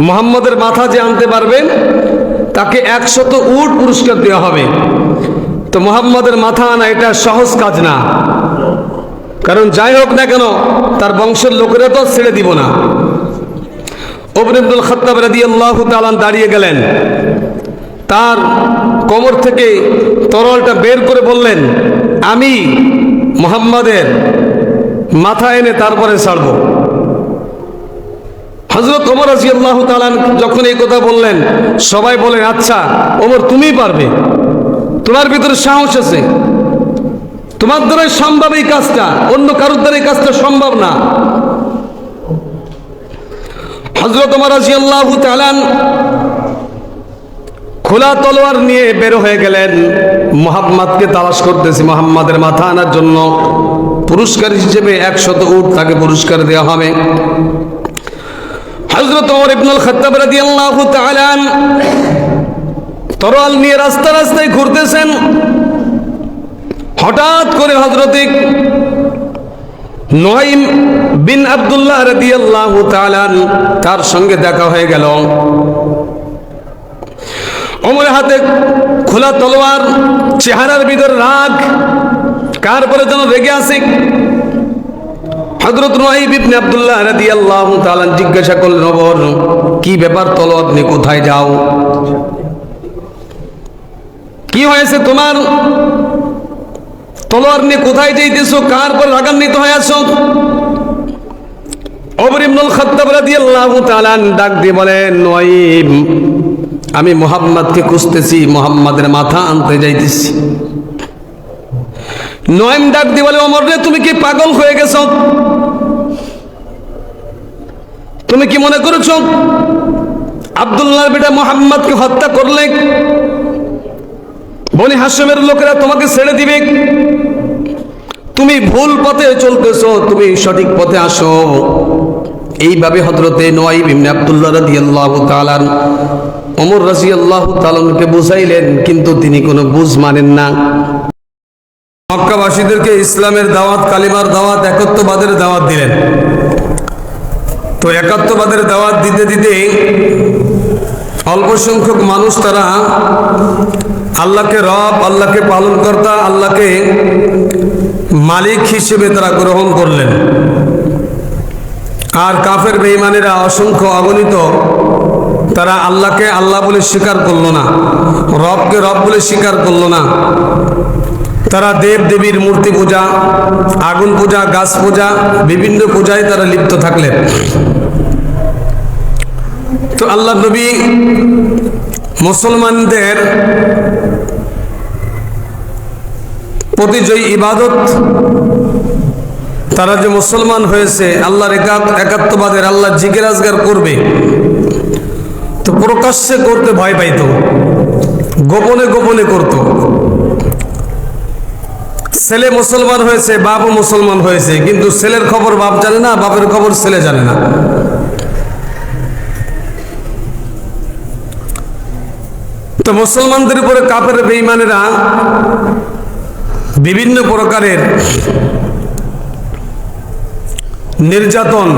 মুহাম্মাদের মাথা যে আনতে পারবে তাকে 100 উট পুরস্কার দেওয়া হবে। তো মুহাম্মাদের মাথা আনা এটা সহজ কাজ না, কারণ যাই হোক না কেন তার বংশের লোকেরা তো ছেড়ে দিব না। ওমর ইবনুল খাত্তাব রাদিয়াল্লাহু তাআলা দাঁড়িয়ে গেলেন, তার কোমর থেকে তরোয়ালটা বের করে বললেন, আমি মুহাম্মাদের মাথা এনে তারপরে ছাড়ব। হযরত ওমর রাদিয়াল্লাহু তাআলা যখন এই কথা বললেন, সবাই বলেন, আচ্ছা ওমর তুমিই পারবে, তোমার ভিতরে সাহস আছে, তোমার দ্বারাই সম্ভব এই কাজটা, অন্য কারোর দ্বারা এই কাজটা সম্ভব না। হযরত ওমর রাদিয়াল্লাহু তাআলা খোলা তলোয়ার নিয়ে বের হয়ে গেলেন, মুহাম্মাদকে তালাশ করতেছি, মুহাম্মাদের মাথা আনার জন্য পুরস্কার হিসেবে 100 উট তাকে পুরস্কার দেওয়া হবে। হযরত ওমর ইবনুল খাত্তাব রাদিয়াল্লাহু তাআলা তরোয়াল নিয়ে রাস্তা রাস্তায় ঘুরতেছেন। হঠাৎ করে হযরতে নুআইম বিন আব্দুল্লাহ রাদিয়াল্লাহু তাআলা তার সঙ্গে দেখা হয়ে গেল। ওমরের হাতে খোলা তলোয়ার, চেহারার ভিতর রাগ, কার পরে যেন রেগে আছে। হযরত নুআইম ইবনে আব্দুল্লাহ রাদিয়াল্লাহু তাআলা জিজ্ঞাসা করলেন, ওমর কি ব্যাপার, তলোয়ার নিয়ে কোথায় যাও? কি হয়েছে তোমার? তলোয়ার নিয়ে কোথায় যাইতেছো? কার পর রাগান্বিত হয়ে আছো? ওমর ইবনুল খাত্তাব রাদিয়াল্লাহু তাআলা ডাক দিয়ে বলেন, নুআইম, আমি মুহাম্মাদকে খুঁজতেছি, মুহাম্মাদের মাথা আনতে যাইতেছি। নুআইম ডাক দিয়ে বলে, ওমর রে, তুমি কি পাগল হয়ে গেছো? তুমি কি মনে করেছো আব্দুল্লাহর বেটা মুহাম্মাদকে হত্যা করলে বনি হাশিমের লোকেরা তোমাকে ছেড়ে দিবে? তুমি ভুল পথে চলতেছো, তুমি সঠিক পথে আসো। এইভাবে হযরতে নুআইম ইবনে আব্দুল্লাহ রাদিয়াল্লাহু তাআলা ওমর রাদিয়াল্লাহু তাআলাকে বুঝাইলেন, কিন্তু তিনি কোনো বুঝ মানেন না। মক্কাবাসীদেরকে ইসলামের দাওয়াত, কালিমার দাওয়াত, একত্ববাদের দাওয়াত দিলেন। তো একত্ববাদের দাওয়াত দিতে দিতে অল্প সংখ্যক মানুষ তারা আল্লাহকে রব, আল্লাহকে পালনকর্তা, আল্লাহকে মালিক হিসেবে তারা গ্রহণ করলেন। আর কাফের বেঈমানেরা অসংখ্য অগণিত তারা আল্লাহকে আল্লাহ বলে স্বীকার করলো না, রবকে রব বলে স্বীকার করলো না। তারা দেব দেবীর মূর্তি পূজা, আগুন পূজা, গাছ পূজা, বিভিন্ন পূজায় তারা লিপ্ত থাকলেন। তো আল্লাহ নবী মুসলমানদের প্রতি যে ইবাদত, তারা যে মুসলমান হয়েছে, আল্লাহর একাত্মবাদের, আল্লাহ জিকির আজগার করবে, তো প্রকাশ্যে করতে ভয় পাইত, গোপনে গোপনে করত। ছেলে মুসলমান হয়েছে, বাপও মুসলমান হয়েছে, কিন্তু ছেলের খবর বাপ জানে না, বাপের খবর ছেলে জানে না। তো মুসলমানদের উপরে কাফের বেঈমানেরা বিভিন্ন প্রকারের নির্যাতন,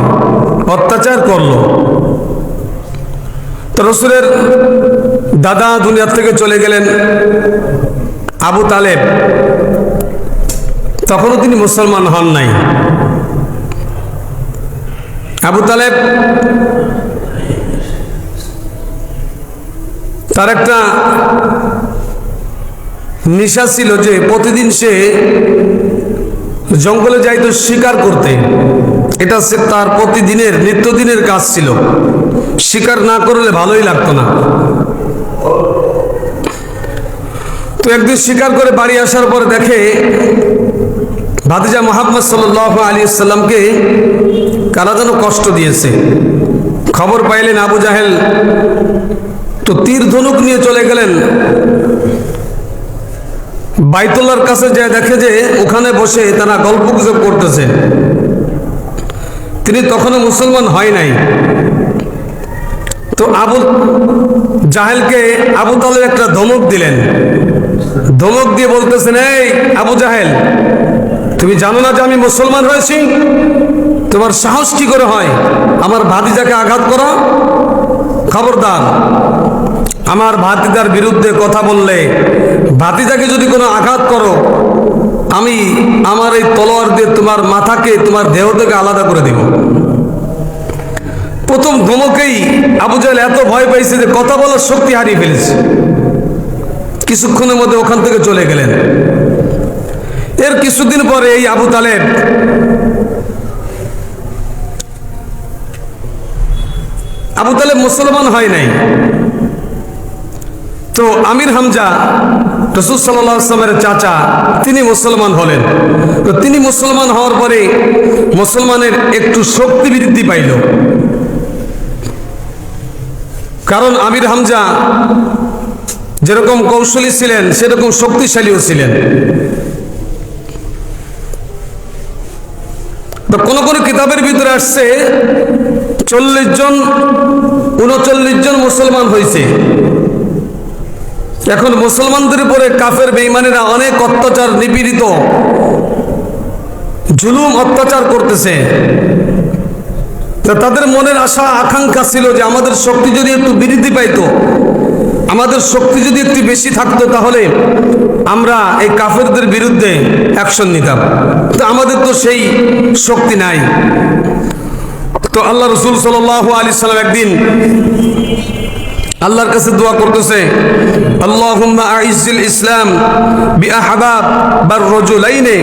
অত্যাচার করলো। তো রাসূলের দাদা দুনিয়া থেকে চলে গেলেন, আবু তালেব, তখনও তিনি মুসলমান হন নাই। আবু তালেব তার একটা নেশা ছিল যে প্রতিদিন সে জঙ্গলে যাইতো শিকার করতে। এটা তার প্রতিদিনের নিত্যদিনের কাজ ছিল, শিকার না করলে ভালোই লাগতো না। তো একদিন শিকার করে বাড়ি আসার পর দেখে ভাতিজা মুহাম্মদ সাল্লাল্লাহু আলাইহি ওয়াসাল্লামকে কারা যেন কষ্ট দিয়েছে। খবর পাইলেন আবু জাহেল, তো তীর ধনুক নিয়ে চলে গেলেন বাইতুল্লাহর কাছে, যে দেখে যে ওখানে বসে তারা গল্প গুজব করতেছে। তিনি তখনও মুসলমান হয় নাই। তো আবু জাহেলকে আবু তালেব একটা ধমক দিলেন, ধমক দিয়ে বলতেছেন, এই আবু জাহেল, তুমি জানো না যে আমি মুসলমান হয়েছি? তোমার সাহস কি করে হয় আমার ভাতিজাকে আঘাত করা? খবরদার, আমার ভাতিজার বিরুদ্ধে কথা বললে, ভাতিজাকে যদি কোনো আঘাত করো, আমি আমার এই তলোয়ার দিয়ে তোমার মাথাকে তোমার দেহ থেকে আলাদা করে দিব। প্রথম ধমকেই আবু জাহেল এত ভয় পাইছে যে কথা বলার শক্তি হারিয়ে ফেলেছে। কিছুক্ষণের মধ্যে ওখান থেকে চলে গেলেন। এর কিছুদিন পরে এই আবু তালেব মুসলমান হয় নাই। তো আমির হামজা রাসূল সাল্লাল্লাহু আলাইহি ওয়াসাল্লামের চাচা, তিনি মুসলমান হলেন। তো তিনি মুসলমান হওয়ার পরে মুসলমানের একটু শক্তি বৃদ্ধি পাইল, কারণ আমির হামজা যেরকম কৌশলী ছিলেন সেরকম শক্তিশালীও ছিলেন। তো কোন কোন কিতাবের ভিতরে আসছে 40 জন 39 জন মুসলমান হয়েছে। এখন মুসলমানদের উপরে কাফের বেঈমানেরা অনেক অত্যাচার, নিপীড়িত, জুলুম অত্যাচার করতেছে। তাদের মনের আশা আকাঙ্ক্ষা ছিল যে আমাদের শক্তি যদি একটু বৃদ্ধি পাইতো, আমাদের শক্তি যদি একটু বেশি থাকতো, তাহলে আমরা এই কাফেরদের বিরুদ্ধে অ্যাকশন নিতাম। তো আমাদের তো সেই শক্তি নাই। তো আল্লাহ রাসূল সাল্লাল্লাহু আলাইহি সাল্লাম একদিন আল্লাহর কাছে দোয়া করতেছে, আল্লাহুম্মা আইজ্জিল ইসলাম বিআহবাব বার রাজুলাইনে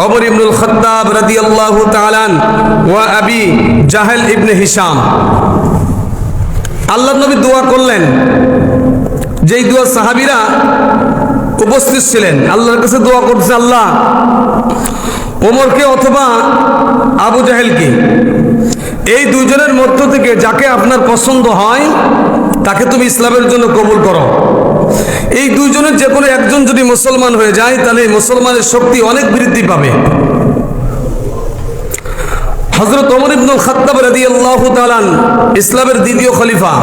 ওমর ইবনুল খাত্তাব রাদিয়াল্লাহু তাআলা ওয়া আবি জাহেল ইবনে হিশাম। আল্লাহর নবী দোয়া করলেন, যেই দোয়া সাহাবীরা উপস্থিত ছিলেন। আল্লাহর কাছে দোয়া করতেছে, আল্লাহ ওমরকে অথবা আবু জাহেলকে, এই দুইজনের মধ্য থেকে যাকে আপনার পছন্দ হয় তাকে তুমি ইসলামের জন্য কবুল করো। এই দুইজনের যে কোনো একজন যদি মুসলমান হয়ে যায়, তাহলে মুসলমানের শক্তি অনেক বৃদ্ধি পাবে। হযরত ওমর ইবনুল খাত্তাব রাদিয়াল্লাহু তাআলা ইসলামের দ্বিতীয় খলিফা,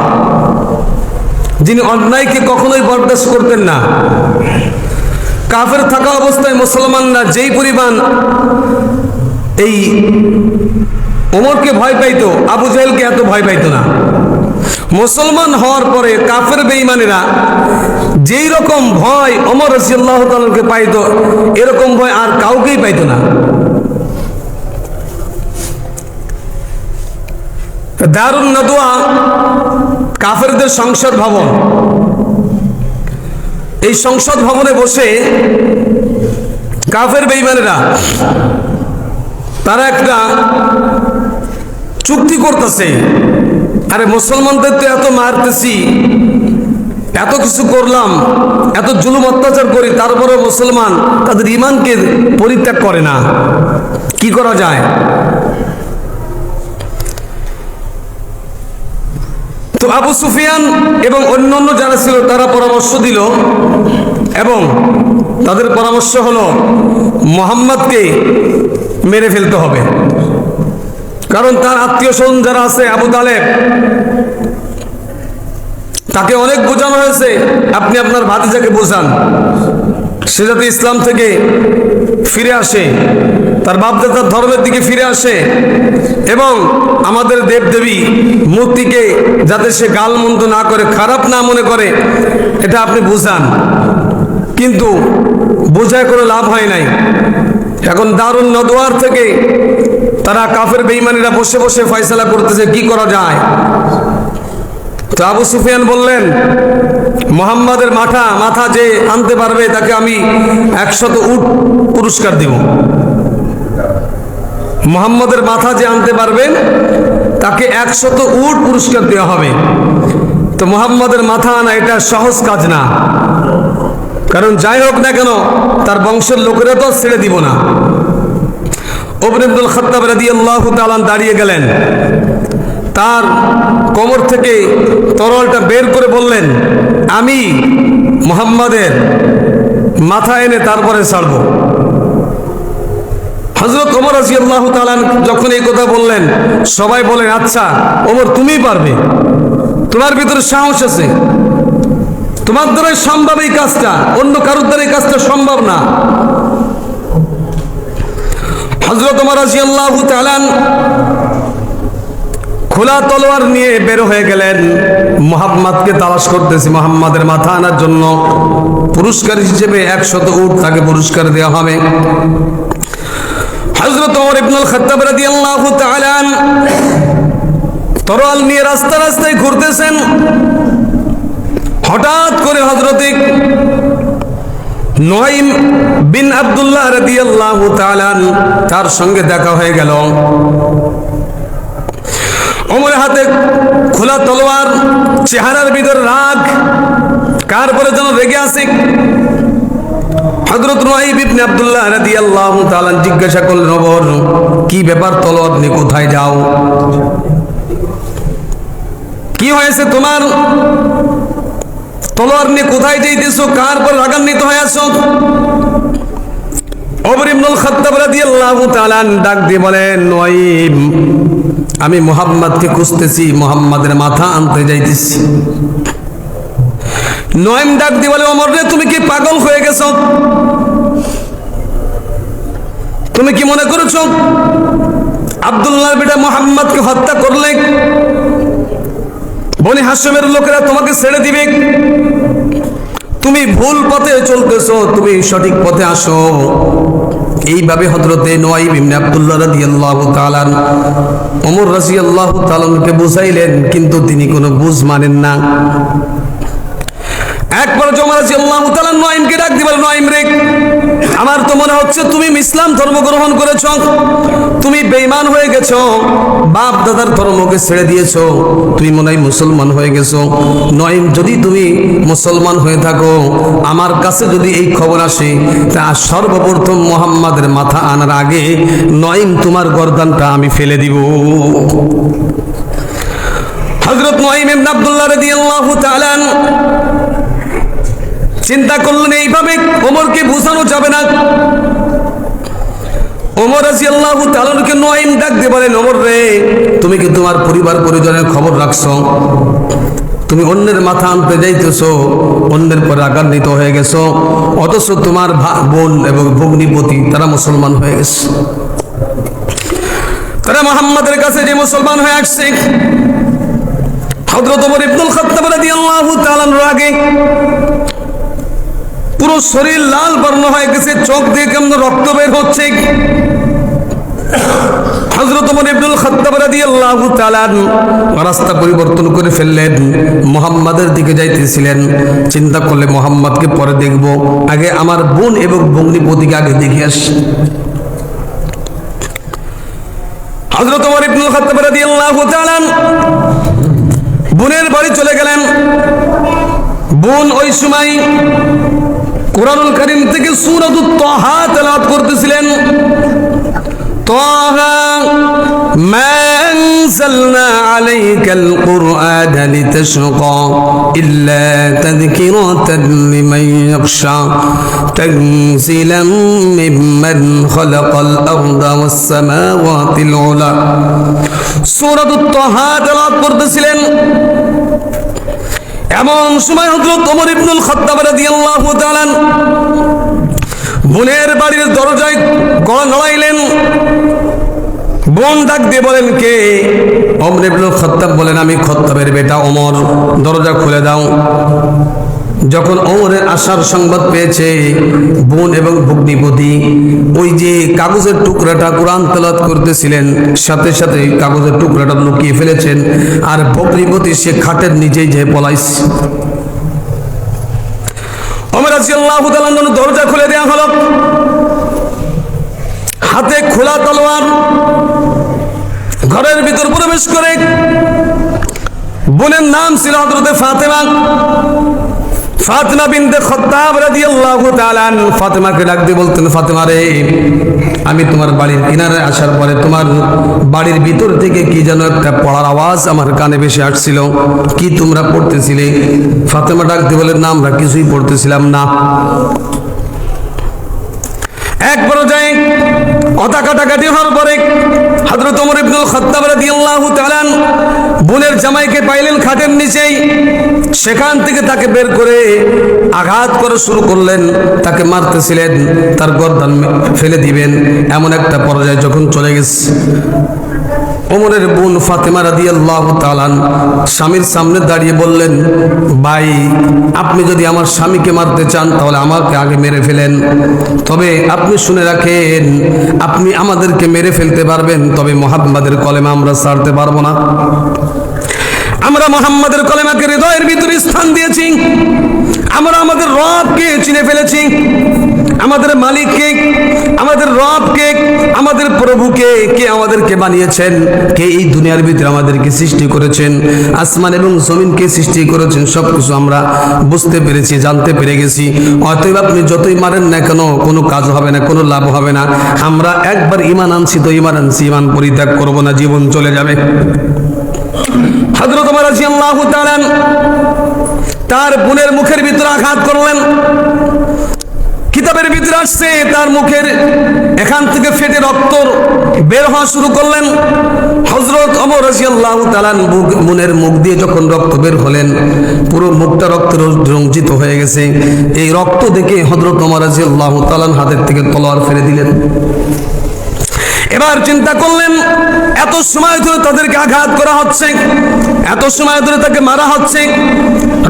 যিনি অন্যায়কে কখনোই বরদাস্ত করতেন না। কাফের থাকা অবস্থায় মুসলমানরা যেই পরিমাণ এই ওমরকে ভয় পাইতো, আবু জাহেলকে এত ভয় পাইতো না। মুসলমান হওয়ার পরে কাফের বেঈমানেরা যেই রকম ভয় ওমর রাদিয়াল্লাহু তাআলাকে পাইতো, এরকম ভয় আর কাউকেই পাইতো না। দারুন নাদওয়া কাফেরদের সংসদ ভবন। এই সংসদ ভবনে বসে কাফের বেঈমানেরা তারা একটা চুক্তি করতেছে, আরে মুসলমানদের তো এত মারতেছি, এত কিছু করলাম, এত জুলুম অত্যাচার করি, তারপরে মুসলমান তাদের ঈমানকে পরিত্যাগ করে না, কি করা যায়? তো আবু সুফিয়ান এবং অন্যান্য যারা ছিল তারা পরামর্শ দিল, এবং তাদের পরামর্শ হলো মুহাম্মদকে মেরে ফেলতে হবে। কারণ তার আত্মীয় স্বজন যারা আছে, আবু তালেব, তাকে অনেক বোঝানো হয়েছে, আপনি আপনার ভাতিজাকে বোঝান, সে যাতে ইসলাম থেকে ফিরে আসে, তার বাপদাদার ধর্মের দিকে ফিরে আসে, এবং আমাদের দেবদেবী মূর্তিকে যাতে সে গালমন্দ না করে, খারাপ না মনে করে, এটা আপনি বুঝান। কিন্তু বোঝায় কোনো লাভ হয় নাই। এখন দারুন নদওয়ার থেকে তারা কাফের বেঈমানিরা বসে বসে ফয়সালা করতেছে কি করা যায়। তো আবু সুফিয়ান বললেন, মুহাম্মাদের মাথা যে আনতে পারবে তাকে আমি 100 উট পুরস্কার দিব। মুহাম্মাদের মাথা যে আনতে পারবে তাকে 100 উট পুরস্কার দেওয়া হবে। তো মুহাম্মাদের মাথা আনা এটা সহজ কাজ না, কারণ যাই হোক না কেন তার বংশের লোকেরা তো ছেড়ে দিব না। ওমর ইবনুল খাত্তাব রাদিয়াল্লাহু তাআলা দাঁড়িয়ে গেলেন, তার কোমর থেকে তরোয়ালটা বের করে বললেন, আমি মুহাম্মাদের মাথা এনে তারপরে ছাড়ব। হযরত ওমর রাদিয়াল্লাহু তাআলা যখন এই কথা বললেন, সবাই বলেন, আচ্ছা ওমর তুমিই পারবে, তোমার ভিতরে সাহস আছে, তোমার দ্বারাই সম্ভব এই কাজটা, অন্য কারোর দ্বারা এই কাজটা সম্ভব না। হযরত ওমর রাদিয়াল্লাহু তাআলা খোলা তলোয়ার নিয়ে বের হয়ে গেলেন। মুহাম্মদকে তালাশ করতেছি, মুহাম্মাদের মাথা আনার জন্য পুরস্কার হিসেবে 100 উট তাকে পুরস্কার দেওয়া হবে। হযরত ওমর ইবনুল খাত্তাব রাদিয়াল্লাহু তাআলা তরোয়াল নিয়ে রাস্তা রাস্তায় ঘুরতেছেন। হঠাৎ করে হযরতে নুআইম বিন আব্দুল্লাহ রাদিয়াল্লাহু তাআলা তার সঙ্গে দেখা হয়ে গেল। ওমরের হাতে খোলা তলোয়ার, চেহারার ভিতর রাগ, কার পরে যেন রেগে আছে। হযরত নুআইম ইবনে আব্দুল্লাহ রাদিয়াল্লাহু তাআলা জিজ্ঞাসা করলেন, ওমর কি ব্যাপার, তলোয়ার নিয়ে কোথায় যাও? কি হয়েছে তোমার? তলোয়ার নিয়ে কোথায় যাইতেছো? কার পর রাগান্বিত হয়ে আছো? ওমর ইবনুল খাত্তাব রাদিয়াল্লাহু তাআলা ডাক দিয়ে বলেন, নুআইম আমি মুহাম্মদকে খুঁজতেছি, মুহাম্মাদের মাথা আনতে যাইতেছি। নুআইম ডাক দিয়ে বলে, ওমর রে তুমি কি পাগল হয়ে গেছো? তুমি কি মনে করেছো আব্দুল্লাহর বেটা মুহাম্মদকে হত্যা করলে বনি হাশিমের লোকেরা তোমাকে ছেড়ে দিবে? তুমি ভুল পথে চলতেছো, তুমি সঠিক পথে আসো। এইভাবে হযরতে নুআইম ইবনে আব্দুল্লাহ রাদিয়াল্লাহু তাআলা ওমর রাদিয়াল্লাহু তাআলাকে বুঝাইলেন, কিন্তু তিনি কোনো বুঝ মানেন না। একবার ওমর রাদিয়াল্লাহু তাআলা নুআইমকে ডাক দিয়ে বলেন, নুআইম রে, আমার তো মনে হচ্ছে তুমি ইসলাম ধর্ম গ্রহণ করেছো, তুমি বেঈমান হয়ে গেছো, বাপ দাদার ধর্মকে ছেড়ে দিয়েছো, তুমি মনে হয় মুসলমান হয়ে গেছো। নুআইম যদি তুমি মুসলমান হয়ে থাকো, আমার কাছে যদি এই খবর আসে, তা সর্বপ্রথম মুহাম্মাদের মাথা আনার আগে নুআইম তোমার গর্দানটা আমি ফেলে দিব। হযরত নুআইম ইবনে আব্দুল্লাহ রাদিয়াল্লাহু তাআলা চিন্তা করলেন, এইভাবে ওমরকে বোঝানো যাবে না। ওমর রাদিয়াল্লাহু তাআলাকে নুআইম ডাক দিয়ে বলেন, ওমর রে, তুমি কি তোমার পরিবার পরিজনের খবর রাখছো? তুমি অন্যের মাথা আনতে যাইতেছো, অন্যের পর রাগান্বিত হয়ে গেছো, অথচ তোমার বোন এবং ভগ্নিপতি তারা মুসলমান হয়ে গেছে, তারা মুহাম্মাদের কাছে যে মুসলমান হয়ে আসছে। হযরত ওমর ইবনুল খাত্তাব রাদিয়াল্লাহু তাআলার রাগে পুরো শরীর লাল বর্ণ হয়ে গেছে, চোখ দিয়ে কেমন রক্ত বের হচ্ছে। হযরত ওমর ইবনুল খাত্তাব রাদিয়াল্লাহু তাআলা রাস্তা পরিবর্তন করে ফেললেন, মুহাম্মাদের দিকে যাইতেছিলেন। চিন্তা করলে মুহাম্মাদকে পরে দেখব, আগে আমার বোন এবং ভগ্নিপতিকে আগে দেখে আসি। হযরত ওমর ইবনুল খাত্তাব রাদিয়াল্লাহু তাআলা বোনের বাড়ি চলে গেলেন। বোন ওই সময় কুরআনুল কারীম থেকে সূরাতুত তাহা তেলাওয়াত করতেছিলেন। তাহা মা আনজালনা আলাইকাল কুরআনা লিতাশকা ইল্লা তাযকিরাতান লিমান ইয়াখশা তানজিলাম মিম্মান খালাকাল আরদা ওয়াস সামাওয়াতিল উলা। সূরাতুত তাহা তেলাওয়াত করতেছিলেন। এমন সময় হযরত ওমর ইবনুল খাত্তাব রাদিয়াল্লাহু তাআলা বোনের বাড়ির দরজায় গলা নড়াইলেন। বোন ডাক দিয়ে বলেন, কে? ওমর ইবনুল খাত্তাব বলেন, আমি খাত্তাবের বেটা ওমর, দরজা খুলে দাও। যখন ওমরের আসার সংবাদ পেয়েছে বোন এবং ভগ্নিপতি, ওই যে কাগজের টুকরাটা কোরআন তেলাওয়াত করতেছিলেন, সাথে সাথে কাগজের টুকরাটা লুকিয়ে ফেলেছেন, আর ভগ্নিপতি সে খাটের নিচেই যে পলাইছে। ওমর রাদিয়াল্লাহু তাআলা দরজা খুলে দেয়া হলো, হাতে খোলা তলোয়ার, ঘরের ভিতর প্রবেশ করে। বোনের নাম ছিল হযরতে ফাতেমা, ফাতেমা বিনতে খাত্তাব রাদিয়াল্লাহু তাআলা। ফাতেমাকে ডাক দিয়ে বলতেন, ফাতেমা রে, আমি তোমার বাড়ির কিনারে আসার পরে তোমার বাড়ির ভিতর থেকে কি যেন একটা পড়ার আওয়াজ আমার কানে ভেসে আসছিল, কি তোমরা পড়তেছিলে? ফাতেমা ডাক দিয়ে বলেন, না, আমরা কিছুই পড়তেছিলাম না। এক পর্যায়ে কথা কাটাকাটি হওয়ার পরে হযরত ওমর ইবনুল খাত্তাব রাদিয়াল্লাহু তাআলা বোনের জামাইকে পাইলেন খাটের নিচেই। সেখান থেকে তাকে বের করে আঘাত করা শুরু করলেন, তাকে মারতেছিলেন, তার গর্দান ফেলে দিবেন। এমন একটা পর্যায়ে যখন চলে গেছে, ওমরের বোন ফাতেমা রাদিয়াল্লাহু তাআলা স্বামীর সামনে দাঁড়িয়ে বললেন, ভাই আপনি যদি আমার স্বামীকে মারতে চান তাহলে আমাকে আগে মেরে ফেলেন, তবে আপনি শুনে রাখেন আপনি আমাদেরকে মেরে ফেলতে পারবেন, তবে মুহাম্মাদের কলেমা আমরা ছাড়তে পারবো না। আমরা মুহাম্মাদের কলেমাকে হৃদয়ের ভিতরে স্থান দিয়েছি, আমরা আমাদের রবকে চিনে ফেলেছি, আমাদের মালিককে, আমাদের রবকে, আমাদের প্রভুকে, কে আমাদেরকে বানিয়েছেন, কে এই দুনিয়ার ভিতরে আমাদেরকে সৃষ্টি করেছেন, আসমান এবং জমিনকে সৃষ্টি করেছেন, সবকিছু আমরা বুঝতে পেরেছি, জানতে পেরে গেছি। অতএব আপনি যতই মারেন না কেন কোনো কাজ হবে না, কোনো লাভ হবে না। আমরা একবার ঈমান আনছি তো ঈমান আনছি, ঈমান পরিত্যাগ করব না, জীবন চলে যাবে। হযরত ওমর রাদিয়াল্লাহু তাআলা তার বোনের মুখের ভিতরে আঘাত করলেন। কিতাবের ভিতরে আসছে তার মুখের এখান থেকে ফেটে রক্ত বের হওয়া শুরু করলেন। হযরত ওমর রাদিয়াল্লাহু তাআলা বোনের মুখ দিয়ে যখন রক্ত বের হলেন, পুরো মুখটা রক্তে রঞ্জিত হয়ে গেছে। এই রক্ত দেখে হযরত ওমর রাদিয়াল্লাহু তাআলা হাতের থেকে তলোয়ার ফেলে দিলেন। এবার চিন্তা করলেন, এত সময় ধরে তাদেরকে আঘাত করা হচ্ছে, এত সময় ধরে তাকে মারা হচ্ছে,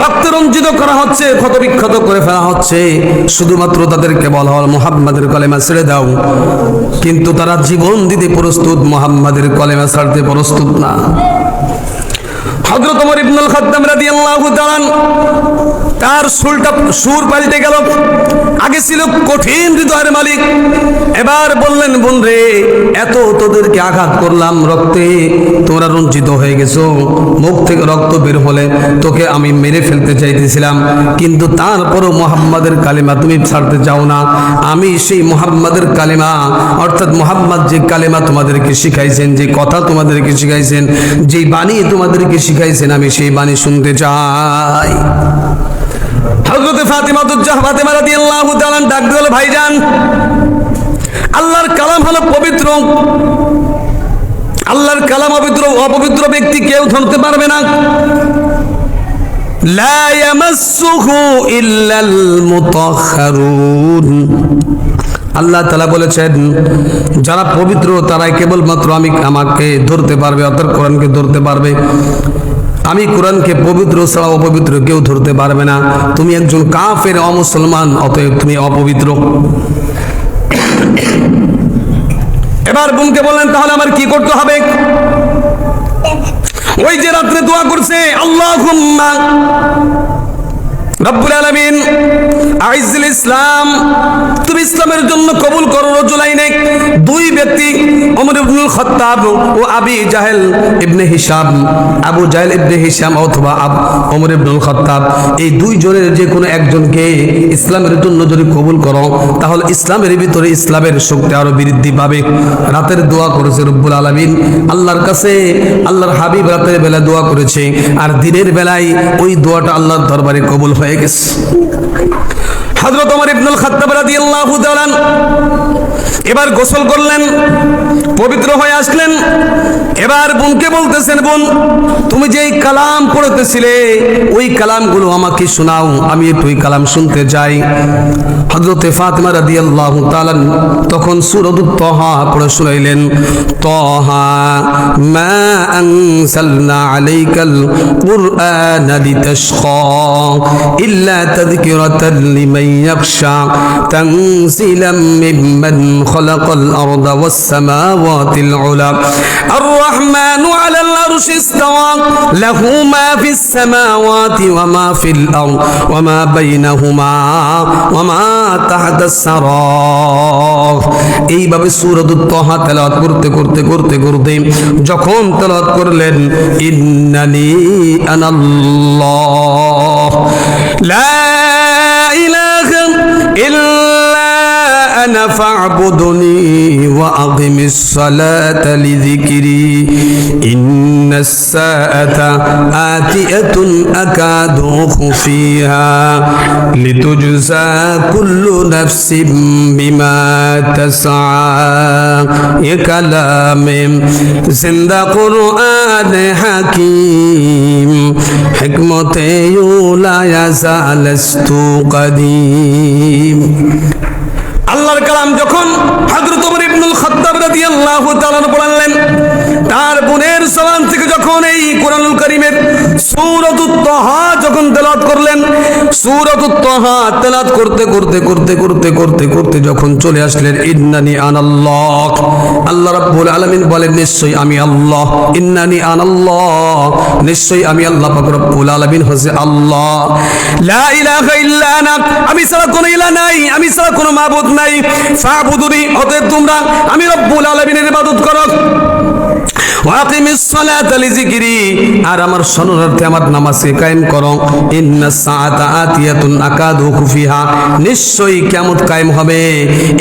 রক্ত রঞ্জিত করা হচ্ছে, ক্ষতবিক্ষত করে ফেলা হচ্ছে, শুধুমাত্র তাদেরকে বলা হল মুহাম্মাদের কলেমা ছেড়ে দাও, কিন্তু তারা জীবন দিতে প্রস্তুত, মুহাম্মাদের কলেমা ছাড়তে প্রস্তুত না। হযরত ওমর ইবনুল খাত্তাব রাদিয়াল্লাহু তাআলা তার সুর পাল্টে গেল। আগে ছিল কঠিন হৃদয়ের মালিক, এবার বললেন, বোন রে, এত তোদেরকে আঘাত করলাম, রক্তে তোমরা রঞ্জিত হয়ে গেছো, মুখ থেকে রক্ত বের হলে তোকে আমি মেরে ফেলতে চাইতেছিলাম, কিন্তু তারপরও মুহাম্মাদের কালেমা তুমি ছাড়তে চাও না। আমি সেই মুহাম্মাদের কালেমা, অর্থাৎ মুহাম্মদ যে কালেমা তোমাদেরকে শিখাইছেন, যে কথা তোমাদেরকে শিখাইছেন, যে বাণী তোমাদেরকে শিখাইছেন, আমি সেই বাণী শুনতে চাই। হযরত ফাতেমা রাদিয়াল্লাহু তাআলা ডাক দিল, ভাইজান, আল্লাহর কালাম হলো পবিত্র, আল্লাহর কালাম অপবিত্র ব্যক্তি কেউ ধরতে পারবে না। লা ইয়ামাসসুহু ইল্লাল মুতাহহারুন। আল্লাহ তাআলা বলেছেন, যারা পবিত্র তারাই কেবলমাত্র আমাকে ধরতে পারবে, অর্থাৎ কোরআনকে ধরতে পারবে। আমি কোরআনকে পবিত্র ছাড়া অপবিত্র কেউ ধরতে পারবে না। তুমি একজন কাফের, অমুসলমান, অতএব তুমি অপবিত্র। এবার বোনকে বললেন, তাহলে আমার কি করতে হবে? ওই যে রাত্রে দোয়া করছে, আল্লাহুম্মা রব্বুল আলামিন আইজ্জুল ইসলাম, তুমি ইসলামের জন্য কবুল করো রাজুলাইনে, দুই ব্যক্তি, ওমর ইবনুল খাত্তাব ও আবু জাহেল ইবনে হিশাম, আবু জাহেল ইবনে হিশাম অথবা ওমর ইবনুল খাত্তাব, এই দুইজনের যে কোনো একজনকে ইসলামের জন্য যদি কবুল করো তাহলে ইসলামের ভিতরে ইসলামের শক্তি আরো বৃদ্ধি পাবে। রাতের দোয়া করেছে রব্বুল আলামিন আল্লাহর কাছে, আল্লাহর হাবিব রাতের বেলা দোয়া করেছে, আর দিনের বেলায় ওই দোয়াটা আল্লাহর দরবারে কবুল হয়ে গেছে। হযরত ওমর ইবনুল খাত্তাব রাদিয়াল্লাহু তাআলা এবার গোসল করলেন, পবিত্র হয়ে আসলেন। এবার বোনকে বলতেছেন, বোন, তুমি যেই কালাম পড়তেছিলে ওই কালামগুলো আমাকে শোনাও, আমি একটু ওই কালাম শুনতে চাই। হযরতে ফাতেমা রাদিয়াল্লাহু তাআলা তখন সূরাতুত তাহা পড়ে শোনাইলেন, তাহা মা আনসালনা আলাইকাল কুরআনা লিতাশকা ইল্লা তাযকিরাতাল লিমান ইয়াখশা তানজিলাম মিম্মান খালাকাল আরদা ওয়াস সামাওয়াতিল উলা আর-রাহমানু আলাল আরশি ইসতাওয়া লাহু মা ফিস সামাওয়াতি ওয়া মা ফিল আরদ ওয়া মা বাইনাহুমা ওয়া মা তাহতাস সারা। এইভাবে সূরাতুত তাহা তেলাওয়াত করতে করতে করতে করতে যখন তেলাওয়াত করলেন, ইন্নানি আনাল্লাহ লা ইলাহা ইল্লা আনা ফা'বুদনি ওয়া আকিমিস সালাতা লিযিকরি ইন্নাস সাআতা আতিয়াতুন আকাদু খুফিহা লিতুজজা কুল্লু নাফসিন বিমা তাসআ। এ কালামে জিন্দা কুরআন হাকীম হিকমতে লা ইয়াজালস্তু কদীম। আল্লাহর কালাম যখন হযরত ওমর ইবনুল খাত্তাব রাদিয়াল্লাহু তাআলা পড়লেন, তার বোনের জবান থেকে যখন এই কোরআনুল কারীমের সূরাতুত তাহা যখন তেলাওয়াত করলেন, সূরাতুত তাহা তেলাওয়াত করতে যখন চলে আসলেন ইন্নানি আনাল্লাহ, আল্লাহ রাব্বুল আলামিন বলেন নিশ্চয়ই আমি আল্লাহ, ইন্নানি আনাল্লাহ, নিশ্চয়ই আমি আল্লাহ পাক রব্বুল আলামিন হচ্ছে আল্লাহ। লা ইলাহা ইল্লা আনা, আমি ছাড়া কোনো ইলাহ নাই, আমি ছাড়া কোনো মাবুদ নাই। ফাবুদুনি, অতএব তোমরা আমি রব্বুল আলামিনের ইবাদত করো। ওয়াকিমিস সালাতা লিযিকরি, আর আমার শরণার্থে আমার নামাজকে কায়েম করো। ইন্নাস সাআতা আতিয়াতুন আকাদু খুফিহা, নিশ্চয়ই কিয়ামত কায়েম হবে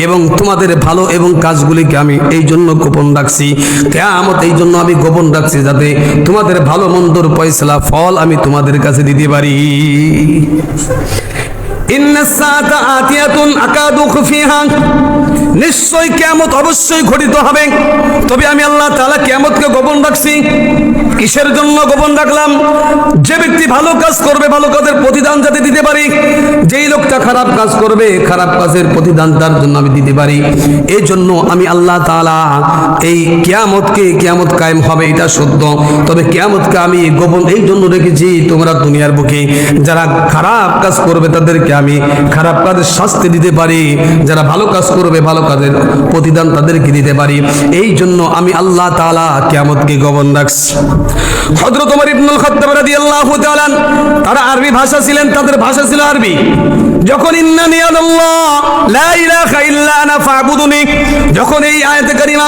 এবং তোমাদের ভালো এবং কাজগুলিকে আমি এই জন্য গোপন রাখছি। কিয়ামত এই জন্য আমি গোপন রাখছি যাতে তোমাদের ভালো মন্দর ফয়সালা ফল আমি তোমাদের কাছে দিতে পারি। ইন্নাস সাআতা আতিয়াতুন আকাদু খুফিহা, নিশ্চয় কিয়ামত অবশ্যই ঘটিত হবে, তবে আমি আল্লাহ তাআলা কিয়ামতকে গোপন রাখছি। কিসের জন্য গোপন রাখলাম? যে ব্যক্তি ভালো কাজ করবে ভালো কাজের প্রতিদান যাতে দিতে পারি, যেই লোকটা খারাপ কাজ করবে খারাপ কাজের প্রতিদান তার জন্য আমি দিতে পারি। এই জন্য আমি আল্লাহ তাআলা এই কিয়ামত কায়েম হবে এটা সত্য, তবে কিয়ামতকে আমি গোপন এই জন্য রেখেছি তোমরা দুনিয়ার বুকে যারা খারাপ কাজ করবে তাদেরকে আমি খারাপ কাজের শাস্তি দিতে পারি, যারা ভালো কাজ করবে ভালো কাজের প্রতিদান তাদেরকে দিতে পারি। এই জন্য আমি আল্লাহ তাআলা কিয়ামতকে গোপন রাখছি। হযরত ওমর ইবনুল খাত্তাব রাদিয়াল্লাহু তাআলা, তারা আরবি ভাষা ছিলেন, তাদের ভাষা ছিল আরবি। যখন ইন্নানি আনাল্লাহ লা ইলাহা ইল্লা আনা ফাবুদুনি, যখন এই আয়াতে কারিমা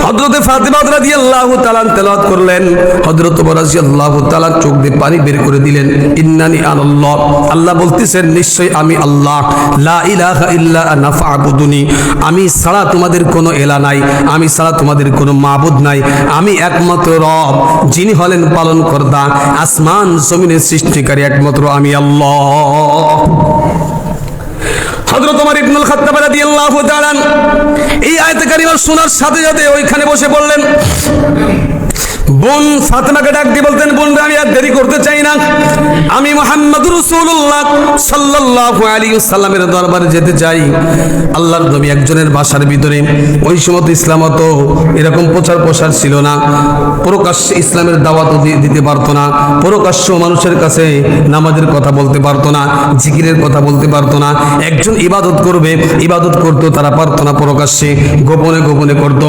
হযরত ফাতিমা রাদিয়াল্লাহু তাআলা তেলাওয়াত করলেন, হযরত ওমর রাদিয়াল্লাহু তাআলা চোখ দিয়ে পানি বের করে দিলেন। ইন্নানি আনাল্লাহ, আল্লাহ বলতেছেন নিশ্চয় আমি আল্লাহ, লা ইলাহা ইল্লা আনা ফাবুদুনি, আমি ছাড়া তোমাদের কোনো ইলাহ নাই, আমি ছাড়া তোমাদের কোনো মাবুদ নাই, আমি একমাত্র রব, যিনি হলেন পালনকর্তা, আসমান জমিনের সৃষ্টিকারী একমাত্র আমি আল্লাহ। হযরত ওমর ইবনুল খাত্তাব রাদিয়াল্লাহু তাআলা এই আয়াত কারিমা শোনার সাথে সাথে ওইখানে বসে পড়লেন। বোন ফাতেমাকে ডাক দিয়ে বলতেন, বোন আমি আর দেরি করতে চাই না, আমি মুহাম্মদুর রাসূলুল্লাহ সাল্লাল্লাহু আলাইহি ওয়াসাল্লামের দরবারে যেতে চাই। আল্লাহর নবী একজনের বাসার ভিতরে, ওই সময় তো ইসলাম তো এরকম প্রচার প্রসার ছিল না, প্রকাশ্যে ইসলামের দাওয়াতও দিতে পারতো না, প্রকাশ্য মানুষের কাছে নামাজের কথা বলতে পারতো না, জিকিরের কথা বলতে পারতো না। একজন ইবাদত করবে, ইবাদত করতো তারা পারতো না, প্রকাশ্যে গোপনে গোপনে করতো।